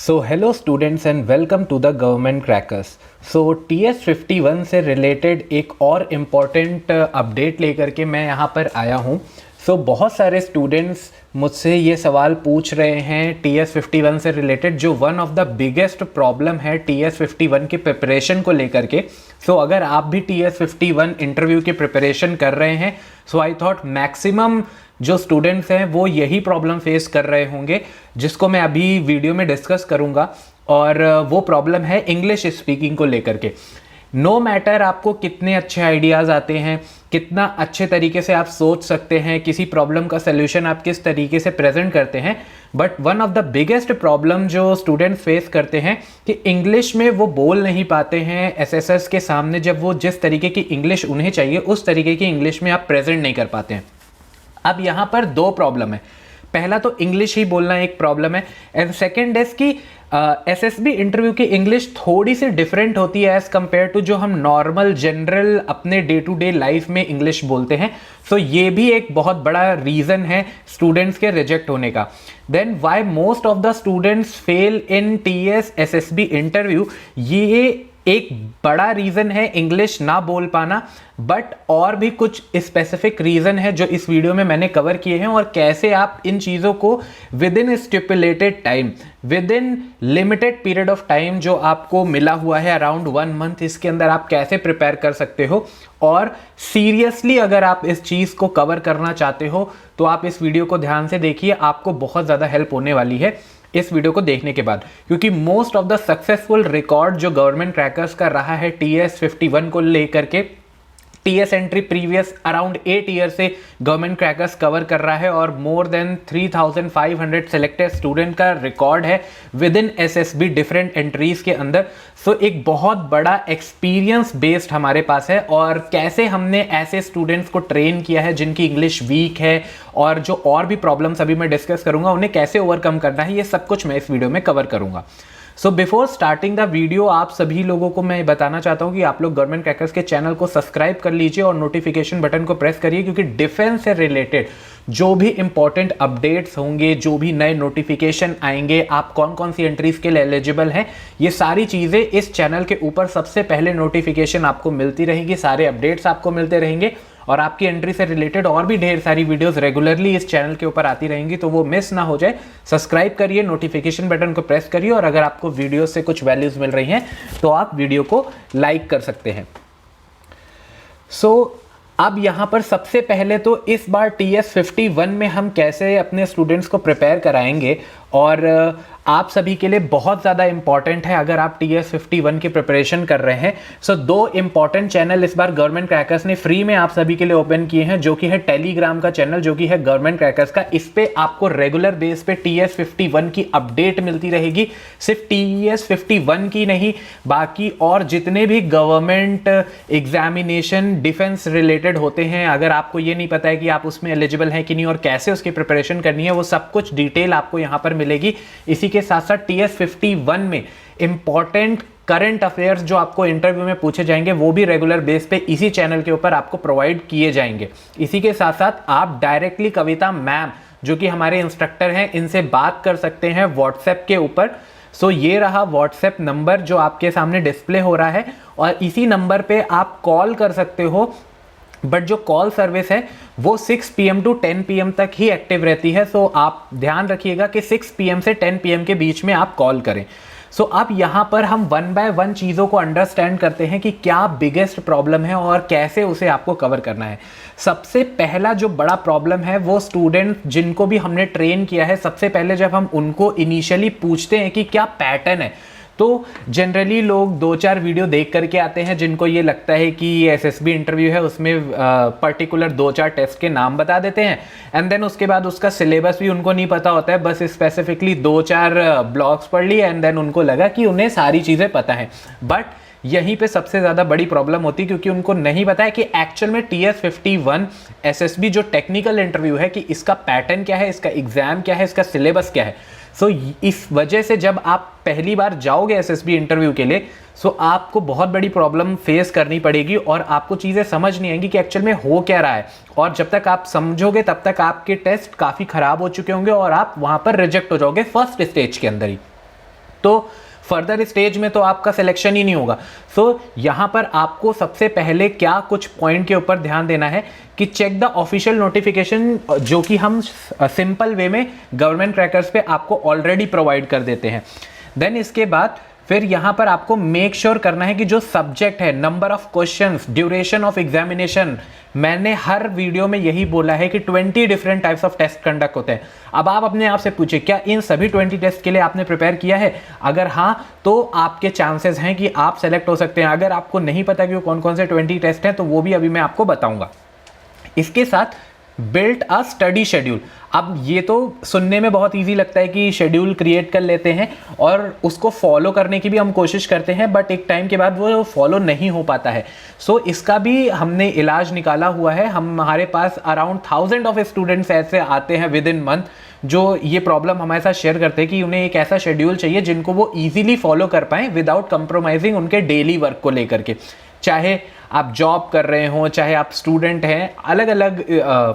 So hello students and welcome to the government crackers. So TS51 से related एक और important update लेकर के मैं यहाँ पर आया हूँ। सो बहुत सारे स्टूडेंट्स मुझसे ये सवाल पूछ रहे हैं TS51 से रिलेटेड, जो one of the biggest problem है TS51 की प्रिपरेशन को लेकर के। सो अगर आप भी TS51 इंटरव्यू की प्रिपरेशन कर रहे हैं, सो आई थॉट मैक्सिमम जो स्टूडेंट्स हैं वो यही प्रॉब्लम फेस कर रहे होंगे, जिसको मैं अभी वीडियो में डिस्कस करूंगा। और वो प्रॉब्लम है इंग्लिश स्पीकिंग को लेकर के। नो मैटर आपको कितने अच्छे आइडियाज़ आते हैं, कितना अच्छे तरीके से आप सोच सकते हैं, किसी प्रॉब्लम का सल्यूशन आप किस तरीके से प्रेजेंट करते हैं, but one of the biggest problem जो स्टूडेंट्स फेस करते हैं कि इंग्लिश में वो बोल नहीं पाते हैं एसएसएस के सामने। जब वो जिस तरीके की इंग्लिश उन्हें चाहिए उस तरीके की इंग्लिश में आप प्रेजेंट नहीं कर पाते हैं। अब यहाँ पर दो प्रॉब्लम है। पहला तो इंग्लिश ही बोलना एक प्रॉब्लम है, एंड सेकेंड इज कि एसएसबी इंटरव्यू की इंग्लिश थोड़ी सी डिफरेंट होती है एज कंपेयर टू जो हम नॉर्मल जनरल अपने डे टू डे लाइफ में इंग्लिश बोलते हैं। सो ये भी एक बहुत बड़ा रीज़न है स्टूडेंट्स के रिजेक्ट होने का। Then why most of the students fail in TS SSB interview, ये एक बड़ा रीज़न है इंग्लिश ना बोल पाना, बट और भी कुछ स्पेसिफिक रीज़न है जो इस वीडियो में मैंने कवर किए हैं, और कैसे आप इन चीज़ों को with in stipulated time, with in limited period of time जो आपको मिला हुआ है अराउंड 1 मंथ, इसके अंदर आप कैसे प्रिपेयर कर सकते हो। और सीरियसली अगर आप इस चीज़ को कवर करना चाहते हो तो आप इस वीडियो को ध्यान से देखिए, आपको बहुत ज़्यादा हेल्प होने वाली है इस वीडियो को देखने के बाद। क्योंकि most of the successful record जो गवर्नमेंट क्रैकर्स का रहा है TS51 को लेकर के, TS entry previous around 8 year से गवर्नमेंट क्रैकर्स कवर कर रहा है, और मोर देन 3500 सेलेक्टेड स्टूडेंट का रिकॉर्ड है with in SSB different entries के अंदर। सो एक बहुत बड़ा एक्सपीरियंस बेस्ड हमारे पास है, और कैसे हमने ऐसे स्टूडेंट्स को ट्रेन किया है जिनकी इंग्लिश वीक है, और जो और भी प्रॉब्लम्स अभी मैं डिस्कस करूंगा उन्हें कैसे ओवरकम करना है, ये सब कुछ मैं इस वीडियो में कवर करूंगा। So before starting the video, आप सभी लोगों को मैं बताना चाहता हूं कि आप लोग गवर्नमेंट क्रैकर्स के चैनल को सब्सक्राइब कर लीजिए और नोटिफिकेशन बटन को प्रेस करिए, क्योंकि डिफेंस से रिलेटेड जो भी इंपॉर्टेंट अपडेट्स होंगे, जो भी नए नोटिफिकेशन आएंगे, आप कौन कौन सी एंट्रीज के लिए एलिजिबल हैं, ये सारी चीज़ें इस चैनल के ऊपर सबसे पहले नोटिफिकेशन आपको मिलती रहेंगी, सारे अपडेट्स आपको मिलते रहेंगे, और आपकी एंट्री से रिलेटेड और भी ढेर सारी वीडियोस रेगुलरली इस चैनल के ऊपर आती रहेंगी, तो वो मिस ना हो जाए। सब्सक्राइब करिए, नोटिफिकेशन बटन को प्रेस करिए, और अगर आपको वीडियो से कुछ वैल्यूज मिल रही हैं तो आप वीडियो को लाइक कर सकते हैं। अब यहाँ पर सबसे पहले तो इस बार TS51 में हम कैसे अपने स्टूडेंट्स को प्रिपेयर कराएंगे, और आप सभी के लिए बहुत ज़्यादा इंपॉर्टेंट है अगर आप TS51 की प्रिपरेशन कर रहे हैं। सो दो इंपॉर्टेंट चैनल इस बार गवर्नमेंट क्रैकर्स ने फ्री में आप सभी के लिए ओपन किए हैं, जो कि है टेलीग्राम का चैनल, जो कि है गवर्नमेंट क्रैकर्स का। इस पे आपको रेगुलर बेस पे TS51 की अपडेट मिलती रहेगी, सिर्फ TS51 की नहीं, बाकी और जितने भी गवर्नमेंट एग्जामिनेशन डिफेंस रिलेटेड होते हैं, अगर आपको ये नहीं पता है कि आप उसमें एलिजिबल हैं कि नहीं और कैसे उसकी प्रिपरेशन करनी है, वो सब कुछ डिटेल आपको यहाँ पर मिलेगी। इसी के साथ साथ TS51 में इंपॉर्टेंट करंट अफेयर्स जो आपको इंटरव्यू में पूछे जाएंगे, वो भी रेगुलर बेस पे इसी चैनल के ऊपर आपको प्रोवाइड किए जाएंगे। इसी के साथ साथ आप डायरेक्टली कविता मैम, जो कि हमारे इंस्ट्रक्टर हैं, इनसे बात कर सकते हैं व्हाट्सएप के ऊपर। सो ये रहा व्हाट्सएप नंबर जो आपके सामने डिस्प्ले हो रहा है, और इसी नंबर पे आप कॉल कर सकते हो, बट जो कॉल सर्विस है वो 6 PM टू 10 PM तक ही एक्टिव रहती है। सो आप ध्यान रखिएगा कि 6 PM से 10 PM के बीच में आप कॉल करें। सो अब यहाँ पर हम 1 बाय 1 चीज़ों को अंडरस्टैंड करते हैं कि क्या बिगेस्ट प्रॉब्लम है और कैसे उसे आपको कवर करना है। सबसे पहला जो बड़ा प्रॉब्लम है, वो स्टूडेंट जिनको भी हमने ट्रेन किया है, सबसे पहले जब हम उनको इनिशियली पूछते हैं कि क्या पैटर्न है, तो जनरली लोग 2-4 वीडियो देख करके आते हैं, जिनको ये लगता है कि SSB इंटरव्यू है, उसमें पर्टिकुलर 2-4 टेस्ट के नाम बता देते हैं, एंड देन उसके बाद उसका सिलेबस भी उनको नहीं पता होता है, बस स्पेसिफिकली 2-4 ब्लॉग्स पढ़ लिए, एंड देन उनको लगा कि उन्हें सारी चीज़ें पता हैं। बट यहीं पे सबसे ज़्यादा बड़ी प्रॉब्लम होती है, क्योंकि उनको नहीं पता है कि एक्चुअल में TS51 SSB जो टेक्निकल इंटरव्यू है, कि इसका पैटर्न क्या है, इसका एग्ज़ाम क्या है, इसका सिलेबस क्या है। सो इस वजह से जब आप पहली बार जाओगे SSB इंटरव्यू के लिए, सो आपको बहुत बड़ी प्रॉब्लम फेस करनी पड़ेगी, और आपको चीज़ें समझ नहीं आएंगी कि एक्चुअल में हो क्या रहा है, और जब तक आप समझोगे तब तक आपके टेस्ट काफ़ी ख़राब हो चुके होंगे और आप वहाँ पर रिजेक्ट हो जाओगे फर्स्ट स्टेज के अंदर ही। तो फर्दर स्टेज में तो आपका सिलेक्शन ही नहीं होगा। सो यहाँ पर आपको सबसे पहले क्या कुछ पॉइंट के ऊपर ध्यान देना है कि चेक द ऑफिशियल नोटिफिकेशन, जो कि हम सिंपल वे में गवर्नमेंट क्रैकर्स पे आपको ऑलरेडी प्रोवाइड कर देते हैं। देन इसके बाद फिर यहाँ पर आपको मेक श्योर करना है कि जो सब्जेक्ट है, number of questions, duration of examination, मैंने हर वीडियो में यही बोला है कि 20 different types of test conduct होते हैं। अब आप अपने आप से पूछिए, क्या इन सभी 20 टेस्ट के लिए आपने प्रिपेयर किया है? अगर हाँ, तो आपके चांसेस हैं कि आप सेलेक्ट हो सकते हैं। अगर आपको नहीं पता कि वो कौन कौन से 20 टेस्ट हैं, तो वो भी अभी मैं आपको बताऊंगा। इसके साथ बिल्ट अ स्टडी शेड्यूल। अब ये तो सुनने में बहुत इजी लगता है कि शेड्यूल क्रिएट कर लेते हैं और उसको फॉलो करने की भी हम कोशिश करते हैं, बट एक टाइम के बाद वो फॉलो नहीं हो पाता है। सो इसका भी हमने इलाज निकाला हुआ है। हमारे पास अराउंड 1000 ऑफ स्टूडेंट्स ऐसे आते हैं विद इन मंथ जो ये प्रॉब्लम हमारे साथ शेयर करते हैं कि उन्हें एक ऐसा शेड्यूल चाहिए जिनको वो ईजिली फॉलो कर पाएँ विदाउट कंप्रोमाइजिंग उनके डेली वर्क को लेकर के। चाहे आप जॉब कर रहे हो, चाहे आप स्टूडेंट हैं, अलग अलग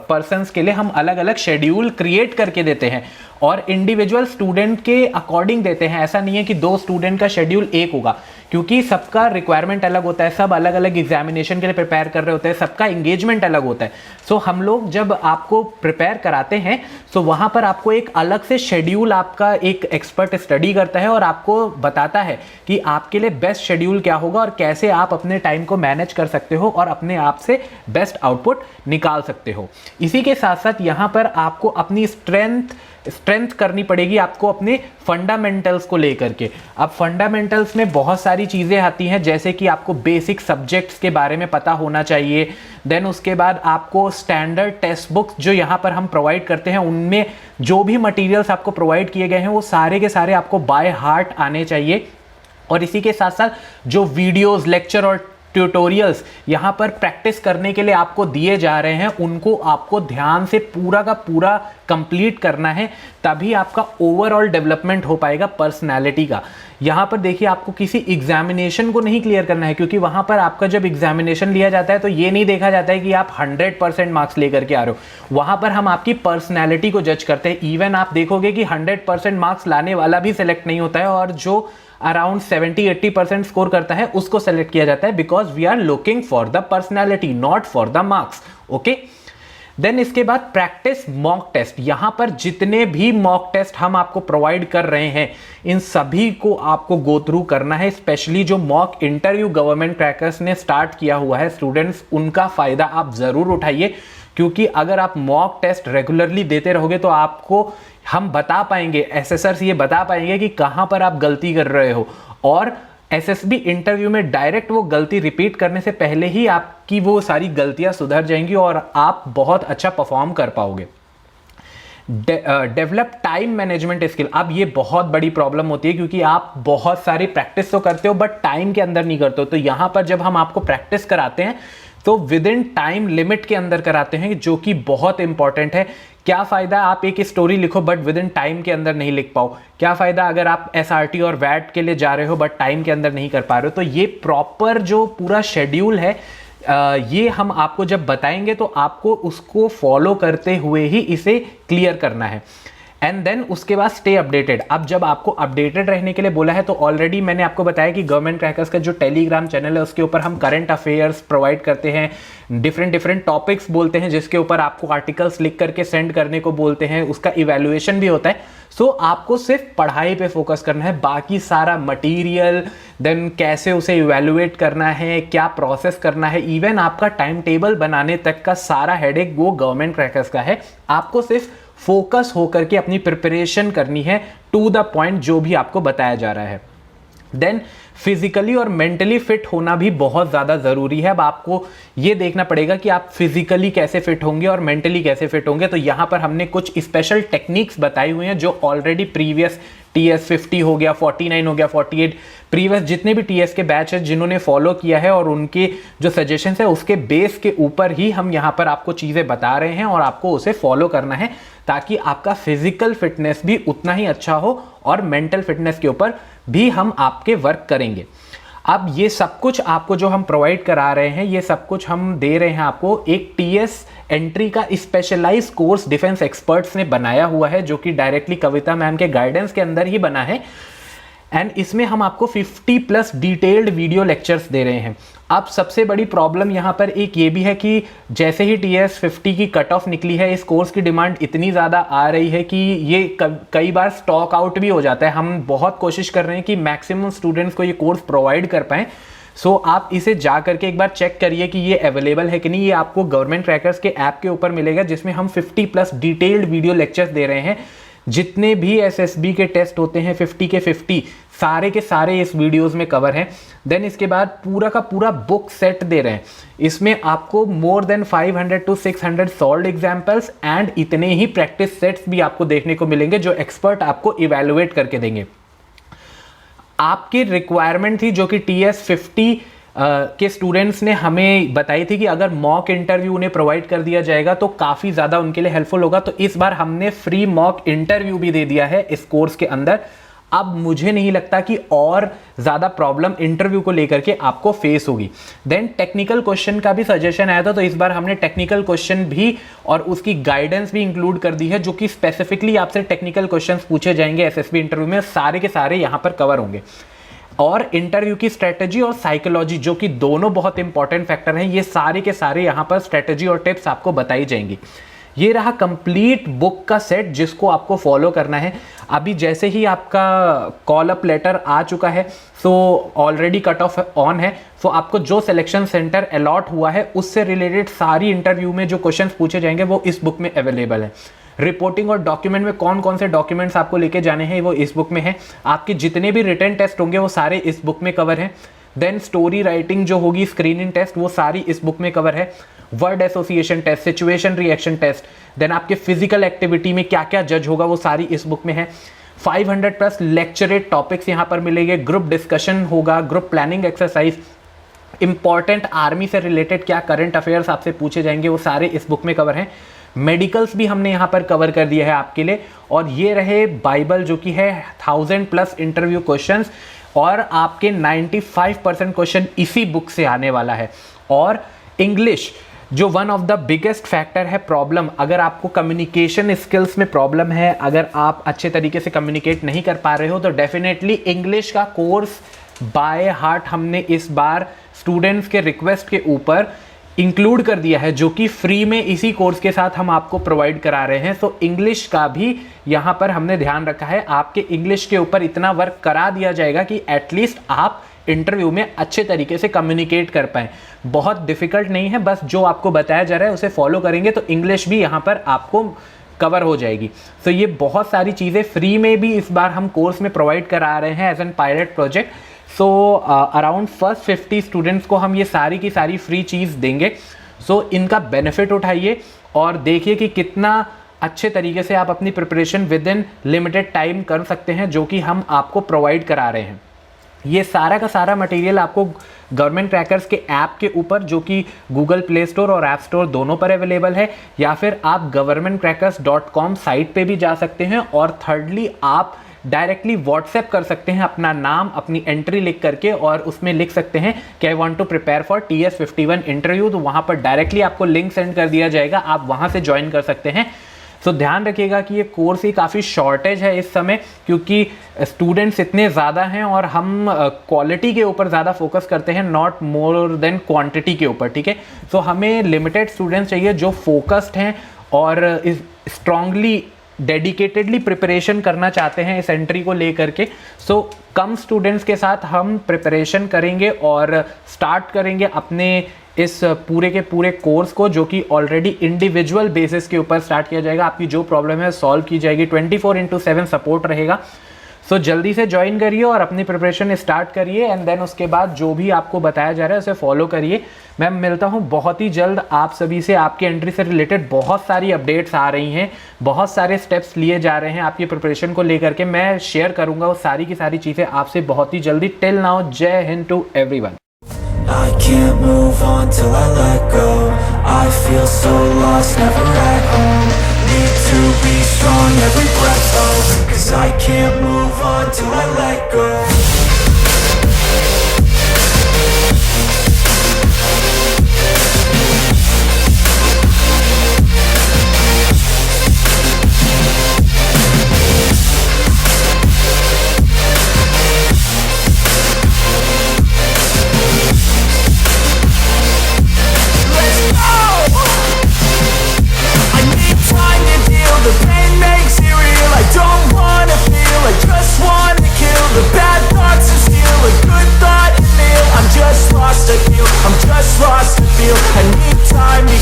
पर्सन्स के लिए हम अलग अलग शेड्यूल क्रिएट करके देते हैं और इंडिविजुअल स्टूडेंट के अकॉर्डिंग देते हैं। ऐसा नहीं है कि 2 स्टूडेंट का शेड्यूल एक होगा, क्योंकि सबका रिक्वायरमेंट अलग होता है, सब अलग अलग एग्जामिनेशन के लिए प्रिपेयर कर रहे होते हैं, सबका एंगेजमेंट अलग होता है। सो हम लोग जब आपको प्रिपेयर कराते हैं तो वहाँ पर आपको एक अलग से शेड्यूल, आपका एक एक्सपर्ट स्टडी करता है और आपको बताता है कि आपके लिए बेस्ट शेड्यूल क्या होगा और कैसे आप अपने टाइम को मैनेज कर सकते हो और अपने आप से बेस्ट आउटपुट निकाल सकते हो। इसी के साथ साथ यहाँ पर आपको अपनी स्ट्रेंथ करनी पड़ेगी, आपको अपने फंडामेंटल्स को लेकर के। अब फंडामेंटल्स में बहुत सारी चीज़ें आती हैं, जैसे कि आपको बेसिक सब्जेक्ट्स के बारे में पता होना चाहिए। देन उसके बाद आपको स्टैंडर्ड टेक्स्ट बुक्स जो यहाँ पर हम प्रोवाइड करते हैं, उनमें जो भी मटेरियल्स आपको प्रोवाइड किए गए हैं वो सारे के सारे आपको बाय हार्ट आने चाहिए। और इसी के साथ साथ जो वीडियोज़, लेक्चर और ट्यूटोरियल्स यहाँ पर प्रैक्टिस करने के लिए आपको दिए जा रहे हैं, उनको आपको ध्यान से पूरा का पूरा कंप्लीट करना है, तभी आपका ओवरऑल डेवलपमेंट हो पाएगा पर्सनालिटी का। यहाँ पर देखिए, आपको किसी एग्जामिनेशन को नहीं क्लियर करना है, क्योंकि वहाँ पर आपका जब एग्जामिनेशन लिया जाता है तो ये नहीं देखा जाता है कि आप 100% मार्क्स लेकर के आ रहे हो। वहाँ पर हम आपकी पर्सनैलिटी को जज करते हैं। इवन आप देखोगे कि 100% मार्क्स लाने वाला भी सिलेक्ट नहीं होता है और जो अराउंड 70-80% स्कोर करता है उसको सेलेक्ट किया जाता है, because we are looking for the personality, not for the marks. Okay, then इसके बाद प्रैक्टिस मॉक टेस्ट। यहां पर जितने भी मॉक टेस्ट हम आपको प्रोवाइड कर रहे हैं, इन सभी को आपको गो थ्रू करना है। स्पेशली जो मॉक इंटरव्यू गवर्नमेंट क्रैकर्स ने स्टार्ट किया हुआ है स्टूडेंट्स, उनका फायदा आप जरूर उठाइए, क्योंकि अगर आप मॉक टेस्ट रेगुलरली देते रहोगे तो आपको हम बता पाएंगे, एसएसआर्स ये बता पाएंगे कि कहां पर आप गलती कर रहे हो, और एसएसबी इंटरव्यू में डायरेक्ट वो गलती रिपीट करने से पहले ही आपकी वो सारी गलतियां सुधर जाएंगी और आप बहुत अच्छा परफॉर्म कर पाओगे। Develop time management skill. अब ये बहुत बड़ी प्रॉब्लम होती है, क्योंकि आप बहुत सारी प्रैक्टिस तो करते हो बट टाइम के अंदर नहीं करते हो। तो यहाँ पर जब हम आपको प्रैक्टिस कराते हैं तो विद इन टाइम लिमिट के अंदर कराते हैं, जो कि बहुत इंपॉर्टेंट है। क्या फ़ायदा आप एक स्टोरी लिखो बट विद इन टाइम के अंदर नहीं लिख पाओ? क्या फ़ायदा अगर आप एसआरटी और वैट के लिए जा रहे हो बट टाइम के अंदर नहीं कर पा रहे हो? तो ये प्रॉपर जो पूरा शेड्यूल है, ये हम आपको जब बताएंगे तो आपको उसको फॉलो करते हुए ही इसे क्लियर करना है। एंड देन उसके बाद स्टे अपडेटेड। अब जब आपको अपडेटेड रहने के लिए बोला है, तो ऑलरेडी मैंने आपको बताया कि गवर्नमेंट क्रैकर्स का जो टेलीग्राम चैनल है उसके ऊपर हम करंट अफेयर्स प्रोवाइड करते हैं, डिफरेंट टॉपिक्स बोलते हैं जिसके ऊपर आपको आर्टिकल्स लिख करके सेंड करने को बोलते हैं, उसका इवैल्यूएशन भी होता है। सो आपको सिर्फ पढ़ाई पे फोकस करना है, बाकी सारा मटीरियल, देन कैसे उसे इवैल्यूएट करना है, क्या प्रोसेस करना है, इवन आपका टाइम टेबल बनाने तक का सारा हेडेक वो गवर्नमेंट क्रैकर्स का है। आपको सिर्फ फोकस होकर के अपनी प्रिपरेशन करनी है टू द पॉइंट, जो भी आपको बताया जा रहा है। देन फिजिकली और मेंटली फिट होना भी बहुत ज़्यादा ज़रूरी है। अब आपको ये देखना पड़ेगा कि आप फिजिकली कैसे फिट होंगे और मेंटली कैसे फिट होंगे। तो यहाँ पर हमने कुछ स्पेशल टेक्निक्स बताई हुई हैं जो ऑलरेडी प्रीवियस TS 50 हो गया, 49 हो गया, 48 प्रीवियस जितने भी TS के बैच है जिन्होंने फॉलो किया है, और उनके जो सजेशंस है उसके बेस के ऊपर ही हम यहाँ पर आपको चीज़ें बता रहे हैं और आपको उसे फॉलो करना है, ताकि आपका फिजिकल फिटनेस भी उतना ही अच्छा हो और मेंटल फिटनेस के ऊपर भी हम आपके वर्क करेंगे। अब ये सब कुछ आपको जो हम प्रोवाइड करा रहे हैं, ये सब कुछ हम दे रहे हैं आपको एक TS एंट्री का स्पेशलाइज कोर्स डिफेंस एक्सपर्ट्स ने बनाया हुआ है, जो कि डायरेक्टली कविता मैम के गाइडेंस के अंदर ही बना है। एंड इसमें हम आपको 50 प्लस डिटेल्ड वीडियो लेक्चर्स दे रहे हैं। अब सबसे बड़ी प्रॉब्लम यहाँ पर एक ये भी है कि जैसे ही TS 50 की कट ऑफ निकली है, इस कोर्स की डिमांड इतनी ज़्यादा आ रही है कि ये कई बार स्टॉक आउट भी हो जाता है। हम बहुत कोशिश कर रहे हैं कि मैक्सिमम स्टूडेंट्स को ये कोर्स प्रोवाइड कर पाएँ। सो आप इसे जा करके एक बार चेक करिए कि ये अवेलेबल है कि नहीं। ये आपको गवर्नमेंट क्रैकर्स के ऐप के ऊपर मिलेगा, जिसमें हम 50 प्लस डिटेल्ड वीडियो लेक्चर्स दे रहे हैं। जितने भी SSB के टेस्ट होते हैं 50 के 50 सारे के सारे इस वीडियोस में कवर हैं। देन इसके बाद पूरा का पूरा बुक सेट दे रहे हैं। इसमें आपको more than 500 to 600 solved examples and इतने ही प्रैक्टिस सेट्स भी आपको देखने को मिलेंगे, जो एक्सपर्ट आपको इवेलुएट करके देंगे। आपकी रिक्वायरमेंट थी जो कि TS 50 के स्टूडेंट्स ने हमें बताई थी कि अगर मॉक इंटरव्यू उन्हें प्रोवाइड कर दिया जाएगा तो काफ़ी ज़्यादा उनके लिए हेल्पफुल होगा। तो इस बार हमने फ्री मॉक इंटरव्यू भी दे दिया है इस कोर्स के अंदर। अब मुझे नहीं लगता कि और ज़्यादा प्रॉब्लम इंटरव्यू को लेकर के आपको फेस होगी। देन टेक्निकल क्वेश्चन का भी सजेशन आया था, तो इस बार हमने टेक्निकल क्वेश्चन भी और उसकी गाइडेंस भी इंक्लूड कर दी है, जो कि स्पेसिफिकली आपसे टेक्निकल क्वेश्चंस पूछे जाएंगे SSB इंटरव्यू में। सारे के सारे यहाँ पर कवर होंगे। और इंटरव्यू की स्ट्रेटजी और साइकोलॉजी, जो कि दोनों बहुत इंपॉर्टेंट फैक्टर हैं, ये सारे के सारे यहाँ पर स्ट्रेटजी और टिप्स आपको बताई जाएंगी। ये रहा कंप्लीट बुक का सेट जिसको आपको फॉलो करना है। अभी जैसे ही आपका कॉल अप लेटर आ चुका है, so already cut off on है, सो आपको जो सिलेक्शन सेंटर अलॉट हुआ है उससे रिलेटेड सारी इंटरव्यू में जो क्वेश्चंस पूछे जाएंगे वो इस बुक में अवेलेबल है। रिपोर्टिंग और डॉक्यूमेंट में कौन कौन से डॉक्यूमेंट्स आपको लेके जाने हैं वो इस बुक में है। आपके जितने भी रिटन टेस्ट होंगे वो सारे इस बुक में कवर हैं। देन स्टोरी राइटिंग जो होगी, स्क्रीनिंग टेस्ट, वो सारी इस बुक में कवर है। Word association test, situation reaction test, then आपके फिजिकल एक्टिविटी में क्या क्या जज होगा वो सारी इस बुक में है। 500 प्लस लेक्चरेट टॉपिक्स यहाँ पर मिलेंगे। ग्रुप डिस्कशन होगा, group planning exercise, important army से रिलेटेड क्या करंट अफेयर्स आपसे पूछे जाएंगे वो सारे इस बुक में कवर हैं। मेडिकल्स भी हमने यहाँ पर कवर कर दिया है आपके लिए। और ये रहे बाइबल, जो कि है 1000 प्लस इंटरव्यू क्वेश्चंस, और आपके 95% क्वेश्चन इसी बुक से आने वाला है। और इंग्लिश, जो one of the biggest factor है प्रॉब्लम, अगर आपको कम्युनिकेशन स्किल्स में प्रॉब्लम है, अगर आप अच्छे तरीके से कम्युनिकेट नहीं कर पा रहे हो, तो डेफिनेटली इंग्लिश का कोर्स बाय हार्ट हमने इस बार स्टूडेंट्स के रिक्वेस्ट के ऊपर इंक्लूड कर दिया है, जो कि फ्री में इसी कोर्स के साथ हम आपको प्रोवाइड करा रहे हैं। सो इंग्लिश का भी यहाँ पर हमने ध्यान रखा है। आपके इंग्लिश के ऊपर इतना वर्क करा दिया जाएगा कि एटलीस्ट आप इंटरव्यू में अच्छे तरीके से कम्युनिकेट कर पाएँ। बहुत डिफिकल्ट नहीं है, बस जो आपको बताया जा रहा है उसे फॉलो करेंगे तो इंग्लिश भी यहाँ पर आपको कवर हो जाएगी। तो ये बहुत सारी चीज़ें फ्री में भी इस बार हम कोर्स में प्रोवाइड करा रहे हैं as an pilot project. So around first 50 students को हम ये सारी की सारी फ्री चीज़ देंगे। सो इनका बेनिफिट उठाइए और देखिए कि कितना अच्छे तरीके से आप अपनी preparation with in limited time कर सकते हैं, जो कि हम आपको प्रोवाइड करा रहे हैं। ये सारा का सारा मटेरियल आपको गवर्नमेंट क्रैकर्स के ऐप के ऊपर, जो कि गूगल प्ले स्टोर और ऐप स्टोर दोनों पर अवेलेबल है, या फिर आप governmentcrackers.com साइट पे भी जा सकते हैं। और थर्डली आप डायरेक्टली व्हाट्सएप कर सकते हैं अपना नाम, अपनी एंट्री लिख करके, और उसमें लिख सकते हैं कि I want to prepare for TS 51 interview. तो वहाँ पर डायरेक्टली आपको लिंक सेंड कर दिया जाएगा, आप वहाँ से ज्वाइन कर सकते हैं। सो ध्यान रखिएगा कि ये कोर्स की काफ़ी शॉर्टेज है इस समय, क्योंकि स्टूडेंट्स इतने ज़्यादा हैं और हम क्वालिटी के ऊपर ज़्यादा फोकस करते हैं, नॉट मोर देन क्वांटिटी के ऊपर, ठीक है। सो हमें लिमिटेड स्टूडेंट्स चाहिए जो फोकस्ड हैं और इस स्ट्रांगली डेडिकेटेडली प्रिपरेशन करना चाहते हैं इस एंट्री को लेकर के। सो कम स्टूडेंट्स के साथ हम प्रिपरेशन करेंगे और स्टार्ट करेंगे अपने इस पूरे के पूरे कोर्स को, जो कि ऑलरेडी इंडिविजुअल बेसिस के ऊपर स्टार्ट किया जाएगा। आपकी जो प्रॉब्लम है सॉल्व की जाएगी, 24/7 सपोर्ट रहेगा। सो जल्दी से ज्वाइन करिए और अपनी प्रिपरेशन स्टार्ट करिए, एंड देन उसके बाद जो भी आपको बताया जा रहा है उसे फॉलो करिए। मैं मिलता हूँ बहुत ही जल्द आप सभी से। आपकी एंट्री से रिलेटेड बहुत सारी अपडेट्स आ रही हैं, बहुत सारे स्टेप्स लिए जा रहे हैं आपकी प्रिपरेशन को लेकर के। मैं शेयर करूँगा वो सारी की सारी चीज़ें आपसे बहुत ही जल्दी। टिल नाउ, जय हिंद to everyone. I can't move on till I let go. I feel so lost, never at home. Need to be strong, every breath holds. 'Cause I can't move on till I let go. just lost the feel. I need time